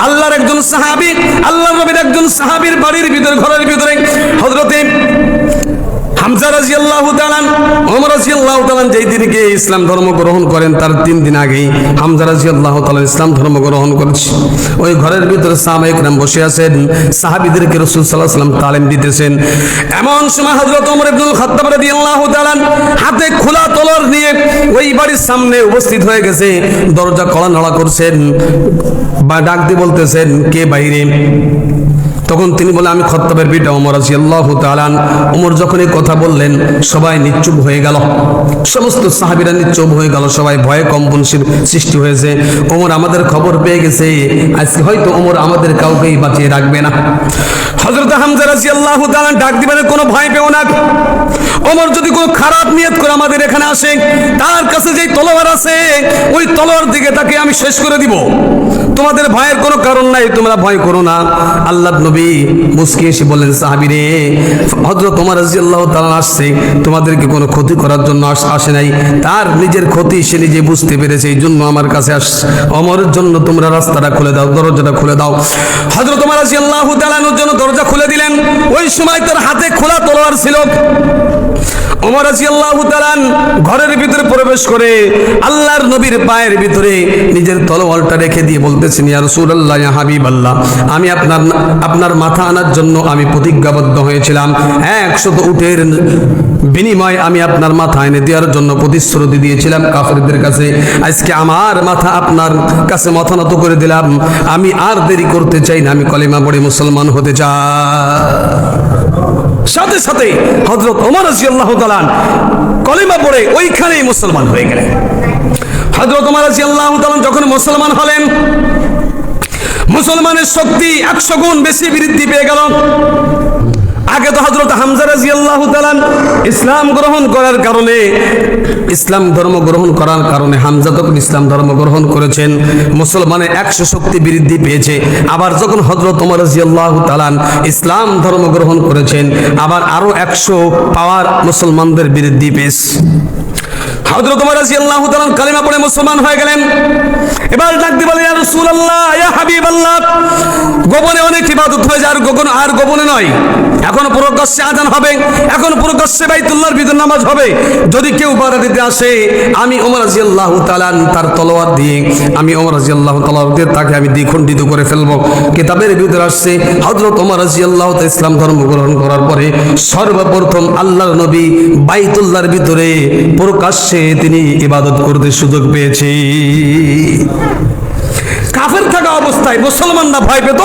আল্লাহর একজন সাহাবী, আল্লাহর নবীর একজন সাহাবীর বাড়ির ভিতরে, ঘরের ভিতরে হযরতে হামজা রাদিয়াল্লাহু তাআলা, ওমর রাদিয়াল্লাহু তাআলা যেই দিনকে ইসলাম ধর্ম গ্রহণ করেন তার 3 দিন আগেই হামজা রাদিয়াল্লাহু তাআলা ইসলাম ধর্ম গ্রহণ করেছে। ওই ঘরের ভিতরে সাহাবায়ে কেরাম বসে আছেন, সাহাবীদেরকে রাসূল সাল্লাল্লাহু আলাইহি ওয়াসাল্লাম তালিম দিতেছেন। এমন সময় হযরত ওমর ইবনুল খাত্তাব রাদিয়াল্লাহু তাআলা হাতে খোলা তলোয়ার নিয়ে ওই বাড়ির সামনে উপস্থিত হয়ে গেছে, দরজা কড়া নাড়া করছেন বা ডাক দিয়ে বলতেছেন কে বাইরে। তখন তিনি বলে আমি খাত্তাবের পিতা ওমর রাদিয়াল্লাহু তাআলা। ওমর যখন এই কথা বললেন সবাই নিশ্চুপ হয়ে গেল, সমস্ত সাহাবীরা নিশ্চুপ হয়ে গেল, সবাই ভয়ে কম্পন সৃষ্টি হয়েছে। ওমর আমাদের খবর পেয়ে গেছে, আজকে হয়তো ওমর আমাদের কাউকেই বাঁচিয়ে রাখবে না। হযরত হামজা রাদিয়াল্লাহু তাআলা ডাক দিবেন, কোনো ভয় পেও না, ওমর যদি কোনো খারাপ নিয়ত করে আমাদের এখানে আসে, তার কাছে যেই তলোয়ার আছে ওই তলোয়ার দিকে তাকে আমি শেষ করে দিব, তোমাদের ভয়ের কোনো কারণ নাই, তোমরা ভয় করো না। আল্লাহর নবী মুস্কি এসে বললেন, সাহাবীরে হযরত ওমর রাদিয়াল্লাহু তাআলা আসছে, তোমাদেরকে কোনো ক্ষতি করার জন্য আসে নাই, তার নিজের ক্ষতি সে নিজে বুঝতে পেরেছে, এই জন্য আমার কাছে আসছে। ওমরের জন্য তোমরা রাস্তাটা খুলে দাও, দরজাটা খুলে দাও। হযরত ওমর রাদিয়াল্লাহু তাআলার জন্য দরজা খুলে দিলেন। ওই সময় তার হাতে খোলা তলোয়ার ছিল। ওমর রাদিয়াল্লাহু তাআলা ঘরের ভিতরে প্রবেশ করে আল্লাহর নবীর পায়ের ভিতরে নিজের তলোয়ারটা রেখে দিয়ে বলতেছেন, ইয়া রাসূলুল্লাহ, ইয়া হাবিবাল্লাহ, আমি আপনার মাথা আনার জন্য আমি প্রতিজ্ঞাবদ্ধ হয়েছিলাম, 100 উটের বিনিময়ে আমি আপনার মাথা এনে দেওয়ার জন্য প্রতিশ্রুতি দিয়েছিলাম কাফেরদের কাছে। আজকে আমার মাথা আপনার কাছে মাথা নত করে দিলাম, আমি আর দেরি করতে চাই না, আমি কলেমা পড়ে মুসলমান হতে চাই। সাথে সাথে হযরত ওমর রাদিয়াল্লাহু তাআলা কলেমা পড়ে ওইখানেই মুসলমান হয়ে গেলেন। হযরত ওমর রাদিয়াল্লাহু তাআলা যখন মুসলমান হলেন, মুসলমানের শক্তি 100 গুণ বেশি বৃদ্ধি পেয়ে গেল। আগে তো হযরত হামজা রাদিয়াল্লাহু তাআলা ইসলাম গ্রহণ করার কারণে, ইসলাম ধর্ম গ্রহণ করার কারণে হামজা তখন ইসলাম ধর্ম গ্রহণ করেছেন, মুসলমানের 100 শক্তি বৃদ্ধি পেয়েছে। আবার যখন হযরত ওমর রাদিয়াল্লাহু তাআলা ইসলাম ধর্ম গ্রহণ করেছেন, আবার আরো 100 পাওয়ার মুসলমানদের বৃদ্ধি পেয়েছে। হযরত ওমর রাদিয়াল্লাহু তাআলা কালিমা পড়ে মুসলমান হয়ে গেলেন। এবার ডাক দিয়ে বলে, ইয়া রাসূলুল্লাহ, ইয়া হাবিবাল্লাহ, গোপনে অনেক ইবাদত হয়ে যায়, আর গোপনে নয়, এখন প্রকাশ্যে আযান হবে, এখন প্রকাশ্যে বাইতুল্লাহর ভিতর নামাজ হবে। যদি কেউ বাধা দিতে আসে, আমি ওমর রাদিয়াল্লাহু তাআলা তার তলোয়ার দিয়ে, আমি ওমর রাদিয়াল্লাহু তাআলা দিয়ে তাকে আমি দ্বিখণ্ডিত করে ফেলবো। কিতাবের ভিতর আসছে হযরত ওমর রাদিয়াল্লাহু তাআলা ইসলাম ধর্ম গ্রহণ করার পরে সর্বপ্রথম আল্লাহর নবী বাইতুল্লাহর ভিতরে প্রকাশ্যে তিনি ইবাদত করতে সুযোগ পেয়েছে। কাফের থাকা অবস্থায় মুসলমানরা ভয় পেত,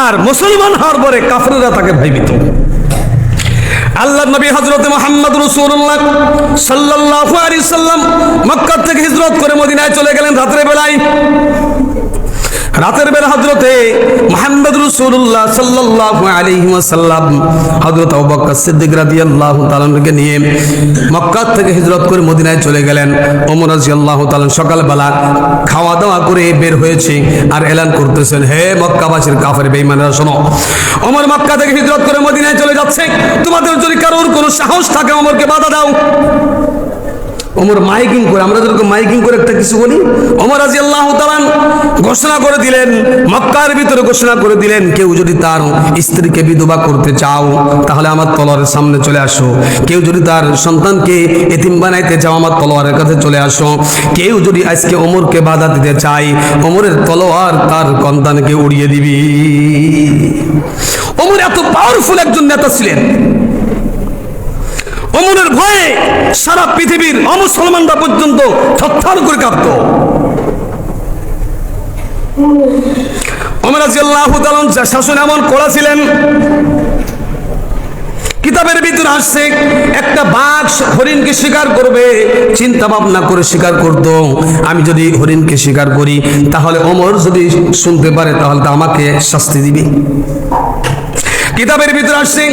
আর মুসলমান হওয়ার পরে কাফেররা তাকে ভয় পেত। আল্লাহর নবী হযরত মুহাম্মদ রাসূলুল্লাহ সাল্লাল্লাহু আলাইহি সাল্লাম মক্কা থেকে হিজরত করে মদিনায় চলে গেলেন রাতের বেলায়। রাতের বেলা হযরতে মুহাম্মদ রাসূলুল্লাহ সাল্লাল্লাহু আলাইহি ওয়াসাল্লাম হযরত আবু বকর সিদ্দিক রাদিয়াল্লাহু তাআলা কে নিয়ে মক্কা থেকে হিজরত করে মদিনায় চলে গেলেন। ওমর রাদিয়াল্লাহু তাআলা সকালবেলা খাওয়া দাওয়া করে বের হয়েছে আর এলান করতেছেন, হে মক্কাবাসীর কাফের বেঈমানরা শোনো, ওমর মক্কা থেকে হিজরত করে মদিনায় চলে যাচ্ছে, তোমাদের যদি কারোর কোনো সাহস থাকে ওমরকে বাধা দাও। ওমর মাইকিং করে, আমরা যেরকম মাইকিং করে একটা কিছু বলি, ওমর রাদিয়াল্লাহু তাআলা ঘোষণা করে দিলেন, মক্কার ভিতরে ঘোষণা করে দিলেন, কেউ যদি তার স্ত্রীকে বিধবা করতে চাও তাহলে আমার তলোয়ারের সামনে চলে আসো, কেউ যদি তার সন্তানকে এতিম বানাইতে চাও আমার তলোয়ারের কাছে চলে আসো, কেউ যদি আজকে ওমরকে বাধা দিতে চাই ওমরের তলোয়ার তার সন্তানকে উড়িয়ে দিবি। ওমর এত পাওয়ারফুল একজন নেতা ছিলেন, ওমরের ভয়ে সারা পৃথিবীর অমুসলমানরা পর্যন্ত থরথর করে কাঁপত। ওমর রাদিয়াল্লাহু তাআলা শাসন এমন করা ছিলেন, কিতাবের ভিতরে আসছে একটা বাঘ হরিণকে শিকার করবে, চিন্তা ভাবনা করে শিকার করত, আমি যদি হরিণকে শিকার করি তাহলে ওমর যদি শুনতে পারে তাহলে তো আমাকে শাস্তি দিবে। কিতাবের ভিতরে আসছে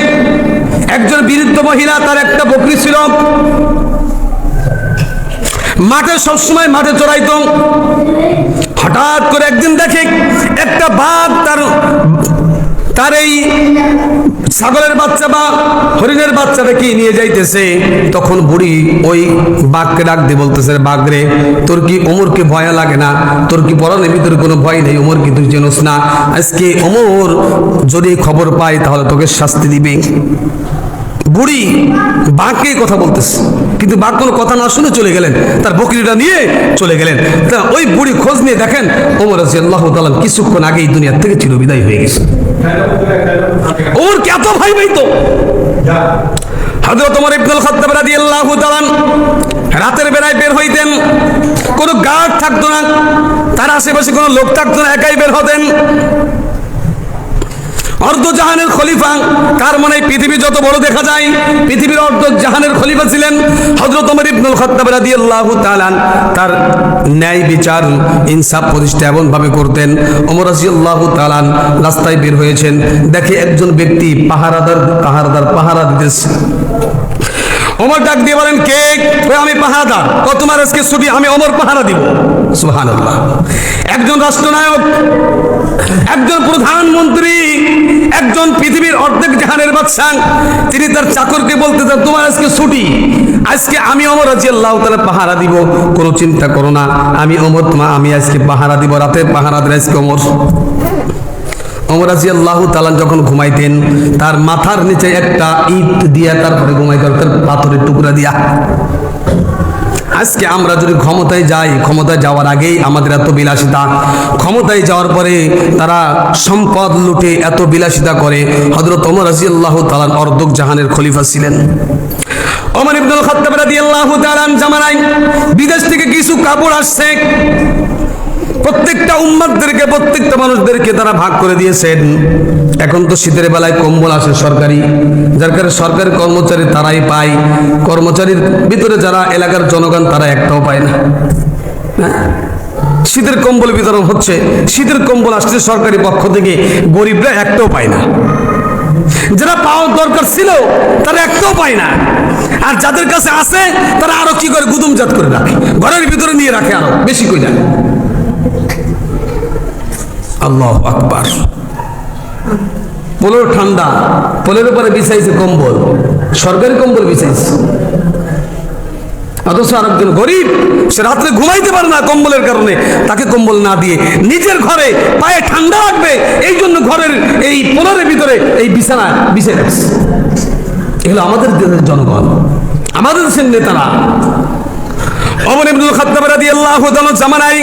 একজন বৃদ্ধ মহিলা, তার একটা বকরি ছিল, মাঠে সবসময় মাঠে চড়াইতো। হঠাৎ করে একদিন দেখে একটা বাঘ তার এই ছাগলের বাচ্চা বা হরিণের বাচ্চাটাকে নিয়ে যাইতেছে। তখন বুড়ি ওই বাঘকে ডাক দিয়ে বলতেছে, বাঘ রে, তোর কি ওমরকে ভয় লাগে না? তোর কি পরনের ভিতরে কোনো ভয় নেই? ওমর কি তুই জানোস না আজকে ওমর যদি খবর পায় তাহলে তোকে শাস্তি দিবে? বুড়ি বাঘকে কথা বলতেছে, কিন্তু বাঘ কোনো কথা না শুনে চলে গেলেন, তার বকরিটা নিয়ে চলে গেলেন। তা ওই বুড়ি খোঁজ নিয়ে দেখেন ওমর রাদিয়াল্লাহু তাআলা কিছুক্ষণ আগেই দুনিয়া থেকে চিরবিদায় হয়ে গেছে। ওমর কি এত ভয় পাইতো? হযরত ওমর ইবনুল খাত্তাব রাদিয়াল্লাহু তাআলা রাতের বেলায় বের হইতেন, কোনো গার্ড থাকতো না, তার আশেপাশে কোনো লোক থাকতো না, একাই বের হতেন। অর্ধ জাহানের খলিফা, কার মনে পৃথিবী যত বড় দেখা যায়, পৃথিবীর অর্ধ জাহানের খলিফা ছিলেন হযরত ওমর ইবনুল খাত্তাব রাদিয়াল্লাহু তাআলা। তার ন্যায় বিচার ইনসাফ প্রতিষ্ঠা এমন ভাবে করতেন। ওমর রাদিয়াল্লাহু তাআলা রাস্তায় বের হয়েছেন, দেখে একজন ব্যক্তি পাহারা দিতেছে। ওমর ডাক দিয়ে বলেন, কে? আমি পাহারাদার। তোমার আজকে ছুটি, আমি ওমর পাহারা দিব। সুবহানাল্লাহ। একজন রাষ্ট্রনায়ক, একজন প্রধানমন্ত্রী, একজন পৃথিবীর অর্ধেক জাহানের বাদশা, তিনি তার চাকরকে বলতে চান, তোমার আজকে ছুটি, আজকে আমি ওমর রাদিয়াল্লাহু তাআলা পাহারা দিব, কোনো চিন্তা করো না, আমি ওমর, আমি আজকে পাহারা দিব, রাতে পাহারা দেন আজকে ওমর। ওমর রাদিয়াল্লাহু তাআলা যখন ঘুমাইতেন তার মাথার নিচে একটা ইট দিয়া তারপরে ঘুমাইতেন, তার পাথরের টুকরা দিয়া। আজকে আমরা যদি ক্ষমতায় যাই, ক্ষমতায় যাওয়ার আগেই আমাদের এত বিলাসিতা, ক্ষমতায় যাওয়ার পরে তারা সম্পদ লুটে এত বিলাসিতা করে। হযরত ওমর রাদিয়াল্লাহু তাআলা অর্ধ জাহানের খলিফা ছিলেন। ওমর ইবনুল খাত্তাব রাদিয়াল্লাহু তাআলা জামানায় বিদেশ থেকে কিছু কাপড় আসছে, প্রত্যেকটা উম্মতদেরকে, প্রত্যেকটা মানুষদেরকে তারা ভাগ করে দিয়েছেন। এখন তো শীতের বেলায় কম্বল আসে সরকারি, যার কারণে সরকারি কর্মচারী তারাই পায়, কর্মচারীর ভিতরে যারা এলাকার জনগণ তারা একটাও পায় না। শীতের কম্বল বিতরণ হচ্ছে, শীতের কম্বল আসছে সরকারি পক্ষ থেকে, গরিবরা একটাও পায় না। যারা পাওয়ার দরকার ছিল তারা একটাও পায় না, আর যাদের কাছে আছে তারা আরো কি করে গুদুমজাত করে রাখে, ঘরের ভিতরে নিয়ে রাখে আরো বেশি করে যায়। আল্লাহু আকবার। পোলের ঠান্ডা, পোলের উপরে বিছাইছে কম্বল, সরকারি কম্বল বিছাইছে, অথচ আরেকজন গরিব, সে রাত্রে ঘুমাইতে পারে না কম্বলের কারণে, তাকে কম্বল না দিয়ে নিজের ঘরে পায়ে ঠান্ডা লাগবে এই জন্য ঘরের এই পোলের ভিতরে এই বিছানা বিছিয়ে রাখছে। এগুলো আমাদের দেশের জনগণ, আমাদের দেশের নেতারা। ওমর ইবনুল খাত্তাব রাদিয়াল্লাহু তাআলা জামানায়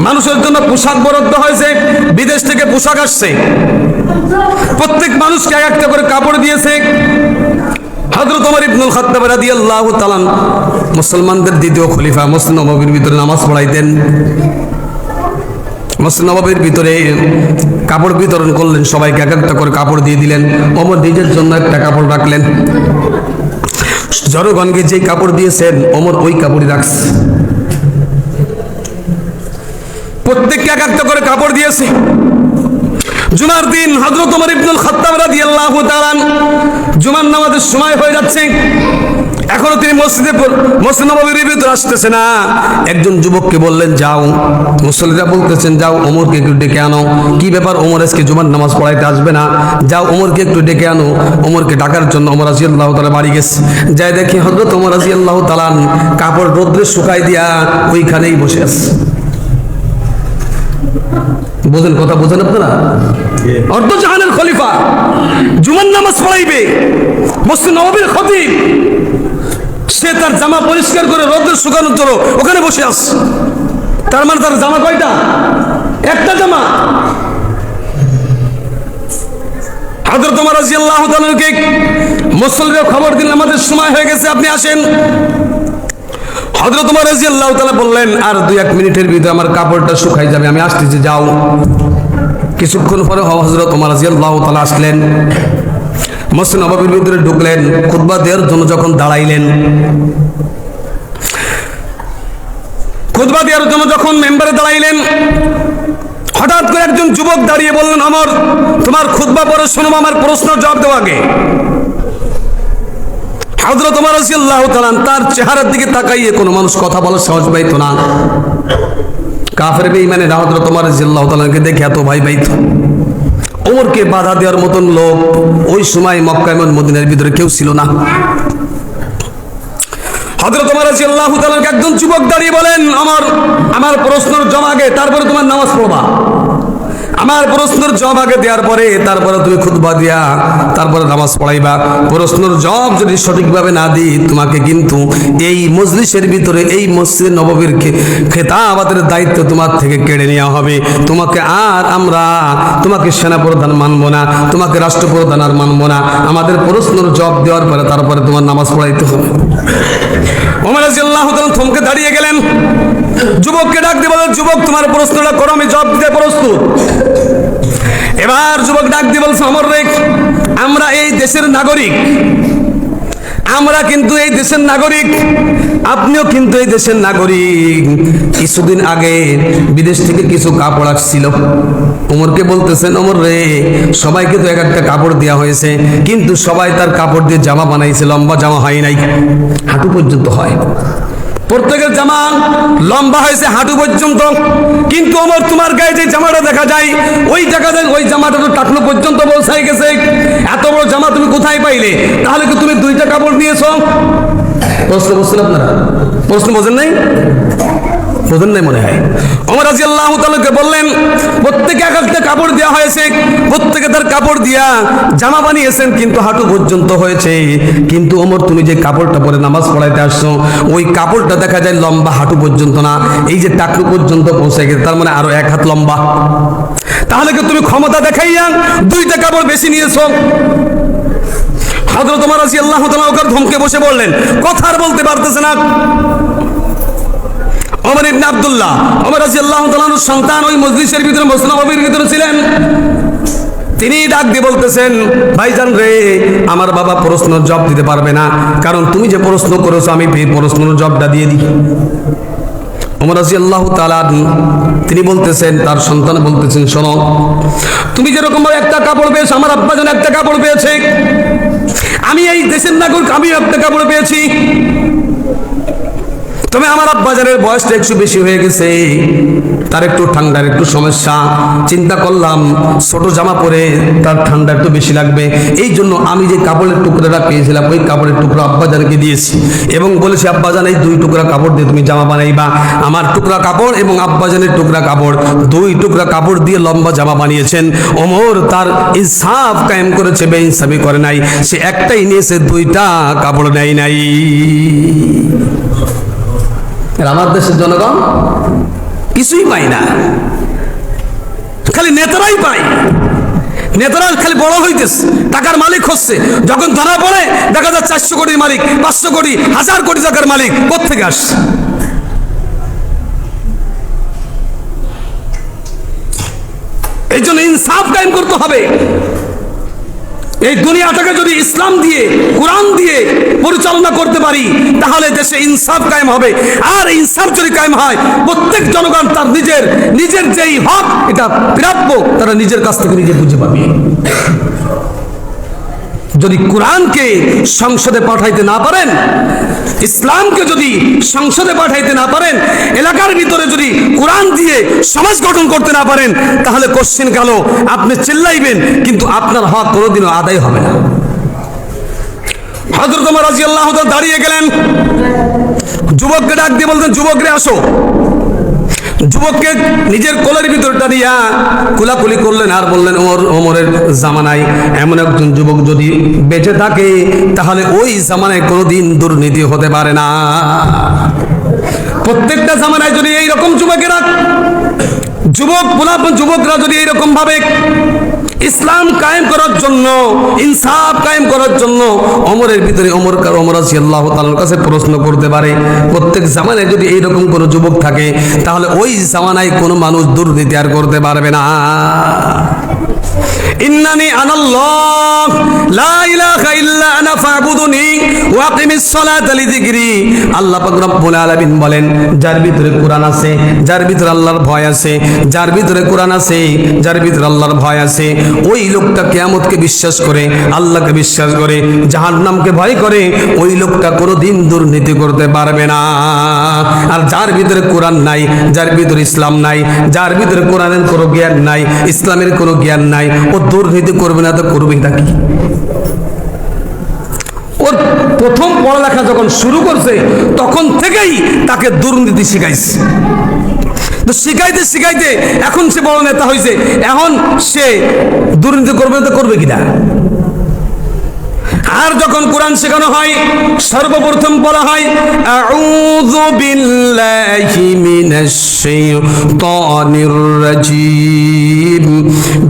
মানুষের জন্য পোশাক বরাদ্দ হয়েছে, বিদেশ থেকে পোশাক আসছে, প্রত্যেক মানুষকে একটা করে কাপড় দিয়েছে। হযরত ওমর ইবনুল খাত্তাব রাদিয়াল্লাহু তাআলা মুসলমানদের দ্বিতীয় খলিফা, মসজিদ নববীর ভিতরে নামাজ পড়াইতেন। মসজিদ নববীর ভিতরে কাপড় বিতরণ করলেন, সবাইকে এক একটা করে কাপড় দিয়ে দিলেন। ওমর নিজের জন্য একটা কাপড় রাখলেন, জনগণকে যে কাপড় দিয়েছেন ওমর ওই কাপড়ই রাখছে। প্রত্যেককে এক একটা করে কাপড় দিয়েছে। জুমার দিন হযরত ওমর ইবনুল খাত্তাব রাদিয়াল্লাহু তাআলা জুমার নামাজের সময় হয়ে যাচ্ছে, এখনো তিনি মসজিদ নববীর ভিতরে আসতেছে না। একজন যুবককে বললেন, যাও, মুসল্লিরা বলতেছেন যাও ওমরকে একটু ডেকে আনো। কি ব্যাপার, ওমর আজকে জুমার নামাজ পড়াইতে আসবে না? যাও ওমরকে একটু ডেকে আনো। ওমরকে ডাকার জন্য ওমর রাদিয়াল্লাহু তাআলা বাড়ি গেছে। যাই দেখি হযরত ওমর রাদিয়াল্লাহু তাআলা কাপড় রোদ্রে শুকাই দিয়া ওইখানেই বসে আছে। বোঝেন কথা, বোঝেন আপনারা? অর্ধজাহানের খলিফা জুমার নামাজ পড়াইবে, মসজিদ নববীর খতিব, সে তার জামা পরিষ্কার করে রোদ্রে শুকানোর জন্য ওখানে বসে আছে। তার মানে তার জামা কয়টা? একটা জামা। হযরত ওমর রাদিয়াল্লাহু তাআলাকে মুসল্লিরা খবর দিলেন আমাদের সময় হয়ে গেছে, আপনি আসেন। হযরত ওমর রাদিয়াল্লাহু তাআলা বললেন, আর 2-1 মিনিটের ভিতরে আমার কাপড়টা শুকাই যাবে, আমি আসতেছি, যাও। কিছুক্ষণ পরে হযরত ওমর রাদিয়াল্লাহু তাআলা আসলেন, মসজিদ নববীর ভিতরে ঢুকলেন। খুতবা দেওয়ার জন্য যখন দাঁড়াইলেন, খুতবা দেওয়ার জন্য যখন মেম্বারে দাঁড়াইলেন, হঠাৎ করে একজন যুবক দাঁড়িয়ে বললেন, ওমর, তোমার খুতবা পরে শোনো, আমার প্রশ্নের জবাব দেওয়া আগে। হযরত ওমর রাদিয়াল্লাহু তাআলা তার চেহারার দিকে তাকাইয়ে কোনো মানুষ কথা বলার সাহস পাইতো না। কাফের বেঈমানেরা হযরত ওমর রাদিয়াল্লাহু তাআলাকে দেখে এত ভয় পাইতো। ওমরকে বাধা দেওয়ার মতন লোক ওই সময় মক্কা এবং মদিনার ভিতরে কেউ ছিল না। হযরত ওমর রাদিয়াল্লাহু তাআলা একজন যুবক দাঁড়িয়ে বলেন, আমার প্রশ্নের জবাব আগে, তারপরে তোমার নামাজ পড়বা। আমার প্রশ্নের জবাব আগে দেওয়ার পরে তারপরে তুমি খুতবা দিয়া তারপরে নামাজ পড়াইবা। প্রশ্নের জবাব যদি সঠিকভাবে না দিই, তোমাকে কিন্তু এই মজলিসের ভিতরে এই মসজিদ নববীর খেতাবাতের দায়িত্ব তোমার থেকে কেড়ে নেওয়া হবে। তোমাকে আর আমরা তোমাকে সেনাপ্রধান মানবো না, তোমাকে রাষ্ট্রপ্রধান আর মানবো না। আমাদের প্রশ্নের জবাব দেওয়ার পরে তারপরে তোমার নামাজ পড়াইতে হবে। ওমর রাদিয়াল্লাহু তাআলা থমকে দাঁড়িয়ে গেলেন। যুবককে ডাক দিয়ে বলেন, যুবক, তোমার প্রশ্নটা করো, আমি জবাব দিতে প্রস্তুত। এবার যুবক ডাক দিয়ে বলছে, ওমর রে, আমরা এই দেশের নাগরিক, আমরা কিন্তু এই দেশের নাগরিক, আপনিও কিন্তু এই দেশের নাগরিক। কিছুদিন আগে বিদেশ থেকে কিছু কাপড় আসছিল। ওমরকে বলতেছেন, ওমর রে, সবাইকে তো এক একটা কাপড় দেওয়া হয়েছে, কিন্তু সবাই তার কাপড় দিয়ে জামা বানাইছে, লম্বা জামা হয় নাই, হাঁটু পর্যন্ত হয়। প্রত্যেকের জামা লম্বা হয়েছে হাঁটু পর্যন্ত, কিন্তু ওমর, তোমার গায়ে যে জামাটা দেখা যায় ওই জামাটা তো টাকনো পর্যন্ত পৌঁছাই গেছে। এত বড় জামা তুমি কোথায় পাইলে? তাহলে কি তুমি 2টা কাপড় নিয়েছো? প্রশ্ন বলছেন আপনারা? প্রশ্ন বোঝেন নাই? বোঝেন নাই মনে হয়। ওমর রাদিয়াল্লাহু তাআলাকে বললেন, প্রত্যেকে এক একটা কাপড় দেওয়া হয়েছে, প্রত্যেকে তার কাপড় দিয়া জামা বানিয়েছেন, কিন্তু হাঁটু পর্যন্ত হয়েছে। কিন্তু ওমর, তুমি যে কাপড়টা পরে নামাজ পড়াইতে আসছো, ওই কাপড়টা দেখা যায় লম্বা হাঁটু পর্যন্ত না, এই যে টাকনু পর্যন্ত পৌঁছে গেছে, তার মানে আরো 1 হাত লম্বা। তাহলে কি তুমি ক্ষমতা দেখাইয়া 2টা কাপড় বেশি নিয়েছো? হযরত ওমর রাদিয়াল্লাহু তাআলা ওকে ধমকে বসে বললেন, কথা আর বলতে পারতেছে না। ওমর ইবনে আব্দুল্লাহ, ওমর রাদিয়াল্লাহু তাআলার সন্তান, ওই মজলিসের ভিতরে, মসজিদ নববীর ভিতরে ছিলেন। তিনি ডাক দিয়ে বলতেছেন, ভাইজান রে, আমার বাবা প্রশ্নের জবাব দিতে পারবে না, কারণ তুমি যে প্রশ্ন করেছো আমি প্রশ্নের জবাবটা দিয়ে দিই। ওমর রাদিয়াল্লাহু তাআলা তিনি বলতেছেন, তার সন্তান বলতেছেন, শোনো, তুমি যেরকম ভাবে একটা কাপড় পেয়েছো, আমার আব্বাজান একটা কাপড় পেয়েছে, আমি এই দেশের নাগরিক, আমি একটা কাপড় পেয়েছি। তবে আমার আব্বাজানের বয়সটা একটু বেশি হয়ে গেছে, তার একটু ঠান্ডার একটু সমস্যা। চিন্তা করলাম ছোট জামা পরে তার ঠান্ডা একটু বেশি লাগবে, এই জন্য আমি যে কাপড়ের টুকরাটা পেয়েছিলাম ওই কাপড়ের টুকরা আব্বাজানকে দিয়েছি এবং বলেছি, আব্বাজান এই 2 টুকরা কাপড় দিয়ে তুমি জামা বানাইবা। আমার টুকরা কাপড় এবং আব্বাজানের টুকরা কাপড়, 2 টুকরা কাপড় দিয়ে লম্বা জামা বানিয়েছেন। ওমর তার ইনসাফ কায়েম করেছে, বেইনসাফি করে নাই। সে একটাই নিয়েছে, 2টা কাপড় নেয় নাই। আমার দেশের জনগণ কিছুই পায় না, খালি নেতারাই পায়। নেতারা খালি বড় হইতেছে, টাকার মালিক হচ্ছে। যখন ধরা পড়ে দেখা যায় 400 কোটির মালিক, 500 কোটি, 1000 কোটি টাকার মালিক কোত্থেকে আসছে? এই জন্য ইনসাফ কায়েম করতে হবে। এই দুনিয়াটাকে যদি ইসলাম দিয়ে, কোরআন দিয়ে পরিচালনা করতে পারি, তাহলে দেশে ইনসাফ কায়েম হবে। আর ইনসাফ যদি কায়েম হয়, প্রত্যেক জনগণ তার নিজের যেই হক, এটা প্রাপ্য, তারা নিজের কাছ থেকে নিজে বুঝে পাবে। যদি কোরআনকে সংসদে পাঠাইতে না পারেন, ইসলামকে যদি সংসদে পাঠাইতে না পারেন, এলাকার ভিতরে যদি কোরআন দিয়ে সমাজ গঠন করতে না পারেন, তাহলে কোশ্চেন কালো আপনি চিল্লাইবেন, কিন্তু আপনার হক কোনোদিনও আদায় হবে না। হযরত ওমর রাদিয়াল্লাহু তাআলা দাঁড়িয়ে গেলেন, যুবককে ডাক দিয়ে বলতেন, যুবকরে আসো। যুবককে নিজের কোলের ভিতরটা দিয়া কোলাকুলি করলেন আর বললেন, ওমরের জামানায় এমন একজন যুবক যদি বেঁচে থাকে, তাহলে ওই জামানায় কোনোদিন দুর্নীতি হতে পারে না। প্রত্যেকটা জামানায় যদি এইরকম যুবকরা যদি এইরকম ভাবে ইসলাম কায়েম করার জন্য, ইনসাফ কায়েম করার জন্য ওমরের ভিতরে ওমর রাদিয়াল্লাহু তাআলার কাছে প্রশ্ন করতে পারে, প্রত্যেক জামানায় যদি এইরকম কোনো যুবক থাকে, তাহলে ওই জামানায় কোনো মানুষ দুর্নীতি আর করতে পারবে না। ইন্নানি আনাল্লাহ লা ইলাহা ইল্লা আনা ফাবুদুনি ওয়া আকিমিস সালাতা লিযিকরি। আল্লাহ পাক রব্বুল আলামিন বলেন, যার ভিতরে কোরআন আছে, যার ভিতরে আল্লাহর ভয় আছে, যার ভিতরে কোরআন আছে, যার ভিতরে আল্লাহর ভয় আছে, ওই লোকটা কিয়ামতকে বিশ্বাস করে, আল্লাহকে বিশ্বাস করে, জাহান্নামকে ভয় করে, ওই লোকটা কোনোদিন দুর্নীতি করতে পারবে না। আর যার ভিতরে কোরআন নাই, যার ভিতরে ইসলাম নাই, যার ভিতরে কোরআনের কোনো জ্ঞান নাই, ইসলামের কোনো জ্ঞান নাই, ও দুর্নীতি করবে না তো করবে নাকি? ওর প্রথম পড়ালেখা যখন শুরু করছে, তখন থেকেই তাকে দুর্নীতি শিখাইছে। তো শিখাইতে শিখাইতে এখন সে বড় নেতা হয়েছে, এখন সে দুর্নীতি করবে না তো করবে কিনা? আর যখন কোরআন শেখানো হয়, সর্বপ্রথম বলা হয়, আউযু বিল্লাহি মিনাশ শাইতানির রাজীম,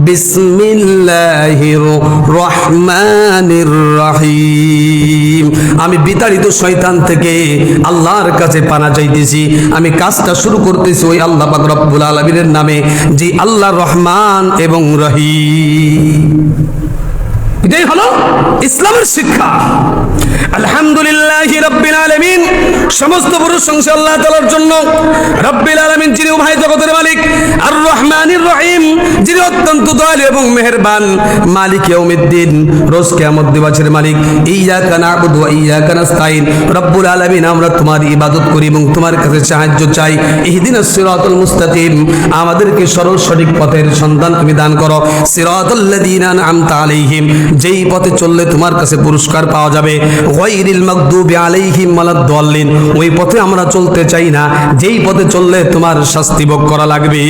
বিসমিল্লাহির রহমানির রহিম। আমি বিতাড়িত শয়তান থেকে আল্লাহর কাছে পানা চাইতেছি। আমি কাজটা শুরু করতেছি ওই আল্লাহ পাক রব্বুল আলামিনের নামে, যে আল্লাহ রহমান এবং রহিম। এটাই হলো ইসলামের শিক্ষা। আলহামদুলিল্লাহি রাব্বিল আলামিন, সমস্ত প্রশংসা আল্লাহ তাআলার জন্য। রাব্বিল আলামিন যিনি উভয় জগতের মালিক, আর রহমানির রহিম যিনি অত্যন্ত দয়ালু এবং মেহেরবান, মালিক ইয়াউমিদ্দিন, রোজ কিয়ামত দিবসের মালিক। ইয়্যাকা না'বুদু ওয়া ইয়্যাকা নাস্তাইন। রব্বুল আলামিন, আমরা তোমার ইবাদত করি এবং তোমার কাছে সাহায্য চাই। ইহদিনাস সিরাতাল মুস্তাকিম, আমাদেরকে সরল সঠিক পথের সন্ধান তুমি দান করো। সিরাতাল্লাযীনা আন'আমতা আলাইহিম, যেই পথে চললে তোমার কাছে পুরস্কার পাওয়া যাবে। গায়রিল মাগদুবি আলাইহিম ওয়ালাদ-দাল্লিন, ওই পথে আমরা চলতে চাই না যেই পথে চললে তোমার শাস্তি ভোগ করা লাগবে।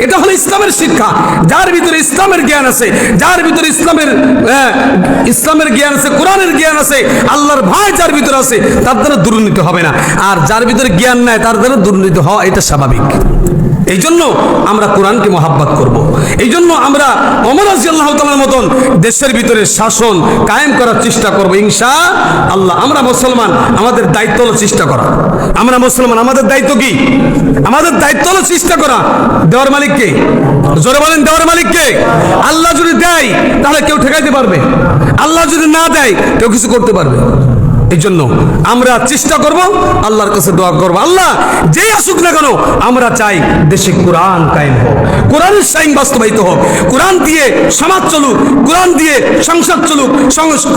এটা হলো ইসলামের শিক্ষা। যার ভিতরে ইসলামের জ্ঞান আছে, যার ভিতরে ইসলামের জ্ঞান আছে, কোরআনের জ্ঞান আছে, আল্লাহর ভয় যার ভিতরে আছে, তার দ্বারা দুর্নীতি হবে না। আর যার ভিতরে জ্ঞান নাই, তার দ্বারা দুর্নীতি হওয়া এটা স্বাভাবিক। এই জন্য আমরা কোরআনকে মহাব্বত করব। এই জন্য আমরা ওমর রাদিয়াল্লাহু তাআলার মতন দেশের ভিতরে শাসন কায়েম করার চেষ্টা করব ইনশাআল্লাহ। আমরা মুসলমান, আমাদের দায়িত্ব হলো চেষ্টা করা। আমরা মুসলমান, আমাদের দায়িত্ব কি? আমাদের দায়িত্ব হলো চেষ্টা করা। দেওয়ার মালিক কে? জোরে বলেন, দেওয়ার মালিক কে? আল্লাহ যদি দেয় তাহলে কেউ ঠেকাইতে পারবে, আল্লাহ যদি না দেয় কেউ কিছু করতে পারবে? এই জন্য আমরা চেষ্টা করব, আল্লাহর কাছে দোয়া করব, আল্লাহ যেই আসুক না কেন আমরা চাই দেশে কোরআন কায়েম হোক, কোরআনের শাইন বাস্তবায়িত হোক, কোরআন দিয়ে সমাজ চলুক, কোরআন দিয়ে সংসদ চলুক,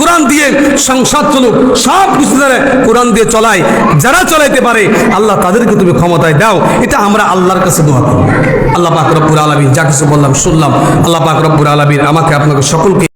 কোরআন দিয়ে সংসদ চলুক, সব কিছু দ্বারা কোরআন দিয়ে চলায় যারা চলাইতে পারে আল্লাহ তাদেরকে তুমি ক্ষমতায় দাও। এটা আমরা আল্লাহর কাছে দোয়া করব। আল্লাহ পাক রব্বুল আলামিন যা কিছু বললাম শুনলাম, আল্লাহ পাক রব্বুল আলামিন আমাকে আপনাকে সকলকে